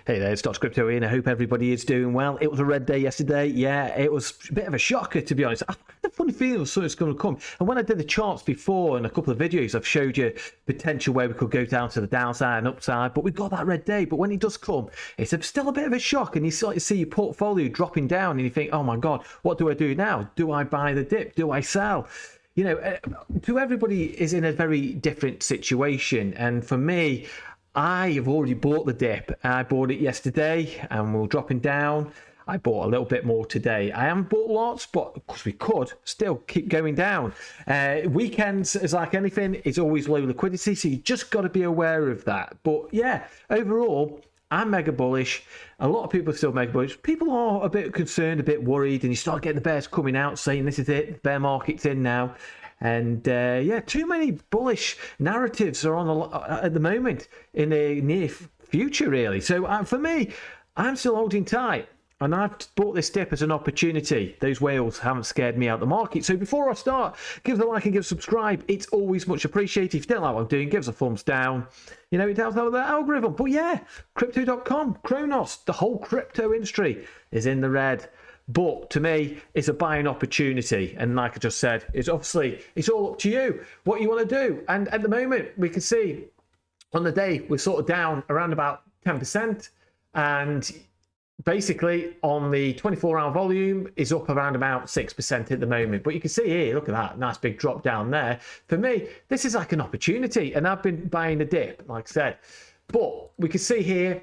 Hey there, it's Dr. Crypto here, and I hope everybody is doing well. It was a red day yesterday. Yeah, it was a bit of a shocker, to be honest. I had a funny feeling something's going to come. And when I did the charts before in a couple of videos, I've showed you potential where we could go down to the downside and upside, but we've got that red day. But when it does come, it's still a bit of a shock, and you start to see your portfolio dropping down, and you think, oh my God, what do I do now? Do I buy the dip? Do I sell? You know, to everybody is in a very different situation. And for me, I have already bought the dip. I bought it yesterday and we're dropping down. I bought a little bit more today. I haven't bought lots, but of course we could still keep going down. Weekends, is like anything, it's always low liquidity, so you just got to be aware of that. But yeah, overall, I'm mega bullish. A lot of people are still mega bullish. People are a bit concerned, a bit worried, and you start getting the bears coming out saying this is it, the bear market's in now. And yeah, too many bullish narratives are on at the moment in the near future, really. So for me, I'm still holding tight. And I've bought this dip as an opportunity. Those whales haven't scared me out the market. So before I start, give us a like and give us a subscribe. It's always much appreciated. If you don't like what I'm doing, give us a thumbs down. You know, it helps out with the algorithm. But yeah, Crypto.com, Cronos, the whole crypto industry is in the red. But to me, it's a buying opportunity. And like I just said, it's obviously, it's all up to you, what you want to do. And at the moment, we can see on the day, we're sort of down around about 10%. And basically on the 24-hour volume is up around about 6% at the moment. But you can see here, look at that nice big drop down there. For me, this is like an opportunity, and I've been buying the dip, like I said. But we can see here,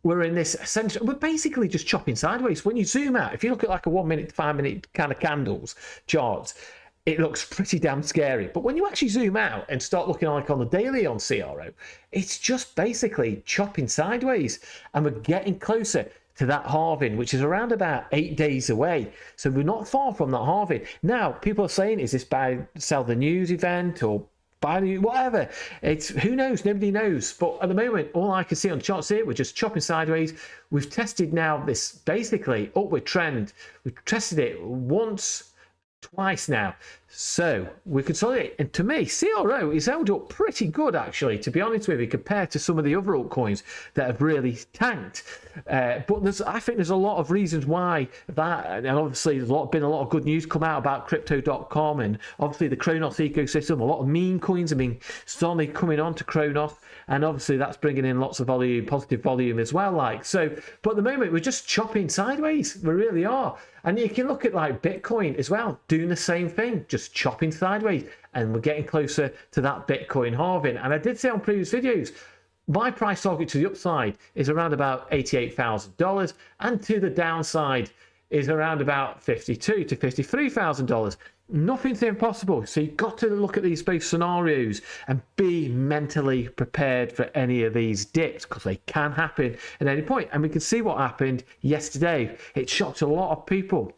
we're in this essential, we're basically just chopping sideways. When you zoom out, if you look at like a 1 minute, 5 minute kind of candles charts, it looks pretty damn scary. But when you actually zoom out and start looking like on the daily on CRO, it's just basically chopping sideways, and we're getting closer to that halving, which is around about 8 days away. So we're not far from that halving. Now, people are saying, is this buy, sell the news event or buy the, whatever? It's, who knows? Nobody knows. But at the moment, all I can see on the charts here, we're just chopping sideways. We've tested now this basically upward trend. We've tested it once, twice now. So we consolidate, and to me, CRO is held up pretty good, actually, to be honest with you, compared to some of the other altcoins that have really tanked. But I think there's a lot of reasons why that, and obviously there's been a lot of good news come out about Crypto.com, and obviously the Cronos ecosystem. A lot of meme coins have been suddenly coming on to Cronos, and obviously that's bringing in lots of volume, positive volume as well. Like so, but at the moment we're just chopping sideways. We really are. And you can look at like Bitcoin as well, doing the same thing, just chopping sideways, and we're getting closer to that Bitcoin halving. And I did say on previous videos, my price target to the upside is around about $88,000, and to the downside is around about $52,000 to $53,000. Nothing's impossible. So you've got to look at these both scenarios and be mentally prepared for any of these dips, because they can happen at any point. And we can see what happened yesterday. It shocked a lot of people.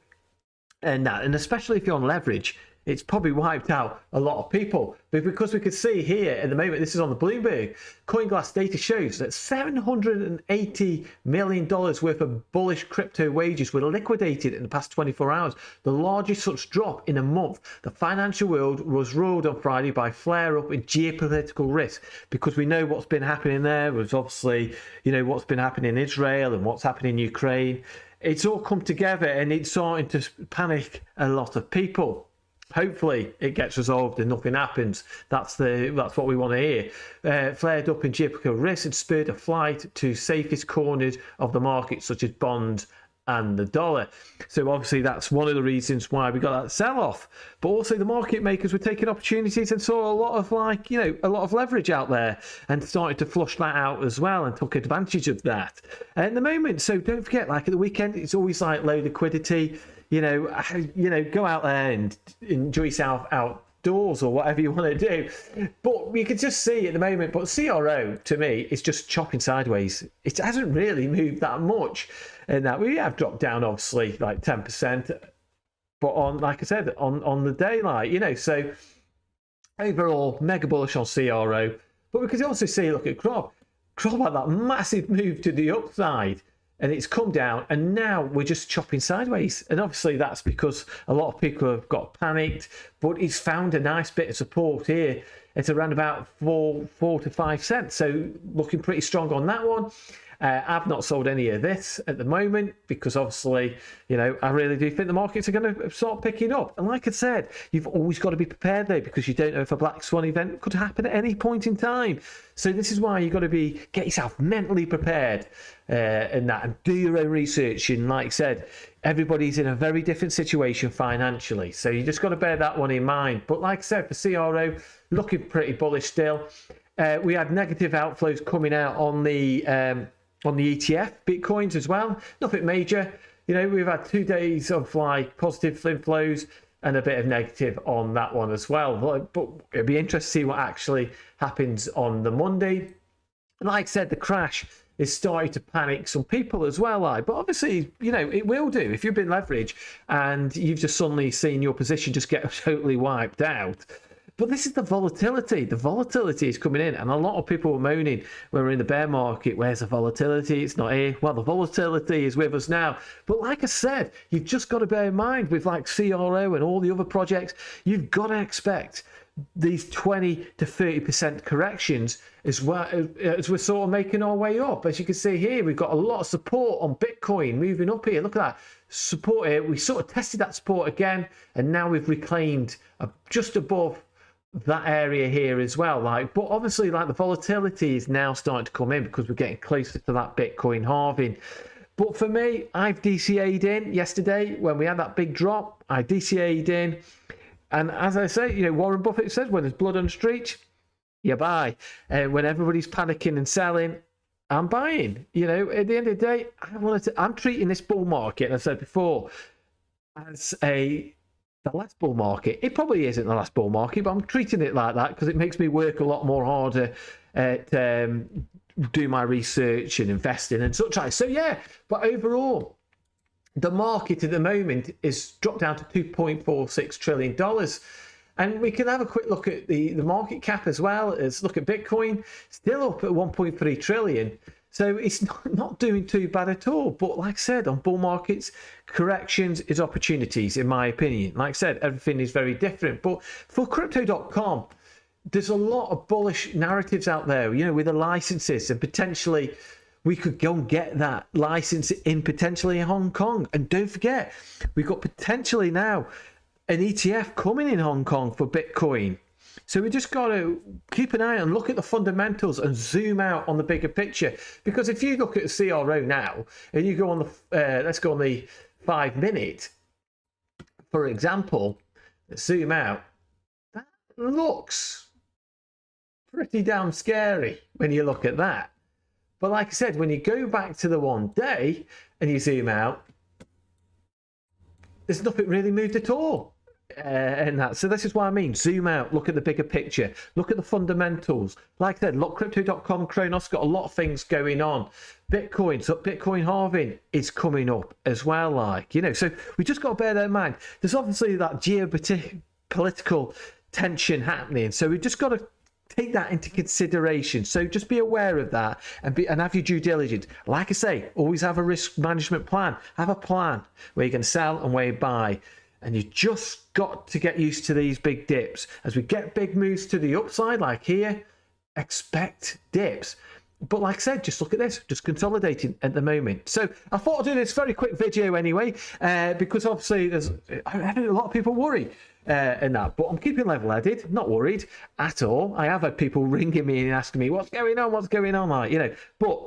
And especially if you're on leverage, it's probably wiped out a lot of people. But because we could see here at the moment, this is on the Bloomberg, CoinGlass data shows that $780 million worth of bullish crypto wages were liquidated in the past 24 hours, the largest such drop in a month. The financial world was ruled on Friday by flare-up in geopolitical risk, because we know what's been happening there was obviously, you know, what's been happening in Israel and what's happening in Ukraine. It's all come together, and it's starting to panic a lot of people. Hopefully it gets resolved and nothing happens. That's what we want to hear. Flared up in geopolitical risk and spurred a flight to safest corners of the market, such as bonds and the dollar. So obviously that's one of the reasons why we got that sell-off. But also the market makers were taking opportunities and saw a lot of a lot of leverage out there, and started to flush that out as well, and took advantage of that. And at the moment, so don't forget, like at the weekend, it's always like low liquidity. You know, go out there and enjoy yourself outdoors or whatever you want to do. But you can just see at the moment, but CRO to me is just chopping sideways. It hasn't really moved that much. And that we have dropped down obviously like 10%. But on, like I said, on the daylight, you know, so overall mega bullish on CRO. But we could also see, look at Crop. Crop had that massive move to the upside, and it's come down, and now we're just chopping sideways. And obviously that's because a lot of people have got panicked, but he's found a nice bit of support here. It's around about 4 to 5 cents, so looking pretty strong on that one. I've not sold any of this at the moment because obviously, you know, I really do think the markets are going to start picking up. And like I said, you've always got to be prepared though, because you don't know if a black swan event could happen at any point in time. So this is why you've got to get yourself mentally prepared and do your own research. And like I said, everybody's in a very different situation financially. So you just got to bear that one in mind. But like I said, for CRO, looking pretty bullish still. We had negative outflows coming out on the ETF Bitcoins as well. Nothing major. You know, we've had 2 days of like positive inflows and a bit of negative on that one as well. But it'd be interesting to see what actually happens on the Monday. And like I said, the crash is starting to panic some people as well. But obviously, you know, it will do. If you've been leveraged and you've just suddenly seen your position just get totally wiped out. But this is the volatility. The volatility is coming in, and a lot of people were moaning when we're in the bear market. Where's the volatility? It's not here. Well, the volatility is with us now. But like I said, you've just got to bear in mind with like CRO and all the other projects, you've got to expect these 20 to 30% corrections as well as we're sort of making our way up. As you can see here, we've got a lot of support on Bitcoin moving up here. Look at that support here. We sort of tested that support again, and now we've reclaimed just above that area here as well. But obviously, like, the volatility is now starting to come in because we're getting closer to that Bitcoin halving. But for me, I've DCA'd in yesterday when we had that big drop. I DCA'd in, and as I say, you know, Warren Buffett says, when there's blood on the street, you buy. And when everybody's panicking and selling, I'm buying. You know, at the end of the day, I'm treating this bull market, and I said before, as the last bull market. It probably isn't the last bull market, but I'm treating it like that because it makes me work a lot more harder at do my research and investing and such like. So yeah, but overall, the market at the moment is dropped down to $2.46 trillion. And we can have a quick look at the market cap as well. As look at Bitcoin, still up at 1.3 trillion. So it's not doing too bad at all. But like I said, on bull markets, corrections is opportunities, in my opinion. Like I said, everything is very different. But for crypto.com, there's a lot of bullish narratives out there, you know, with the licenses, and potentially we could go and get that license in potentially Hong Kong. And don't forget, we've got potentially now an ETF coming in Hong Kong for Bitcoin. So we just got to keep an eye and look at the fundamentals and zoom out on the bigger picture. Because if you look at the CRO now and you go on the, let's go on the 5 minute, for example, zoom out, that looks pretty damn scary when you look at that. But like I said, when you go back to the 1 day and you zoom out, there's nothing really moved at all. And that, so this is what I mean. Zoom out, look at the bigger picture, look at the fundamentals. Like I said, look, crypto.com, Cronos got a lot of things going on. Bitcoin, so Bitcoin halving is coming up as well, like, you know. So we just got to bear that in mind. There's obviously that geopolitical tension happening, so we just got to take that into consideration. So just be aware of that and have your due diligence. Like I say, always have a risk management plan. Have a plan where you can sell and where you buy. And you just got to get used to these big dips. As we get big moves to the upside, like here, expect dips. But like I said, just look at this, just consolidating at the moment. So I thought I'd do this very quick video anyway, because obviously I had a lot of people worry in that. But I'm keeping level-headed, not worried at all. I have had people ringing me and asking me, what's going on, like, you know. But,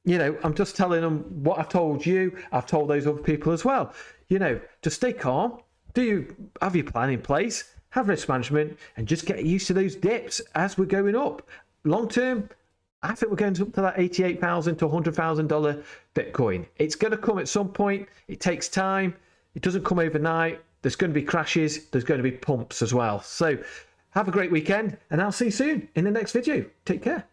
you know, I'm just telling them what I've told you. I've told those other people as well. You know, just stay calm. Do you have your plan in place, have risk management, and just get used to those dips as we're going up. Long term, I think we're going up to that $88,000 to $100,000 Bitcoin. It's going to come at some point. It takes time. It doesn't come overnight. There's going to be crashes. There's going to be pumps as well. So have a great weekend, and I'll see you soon in the next video. Take care.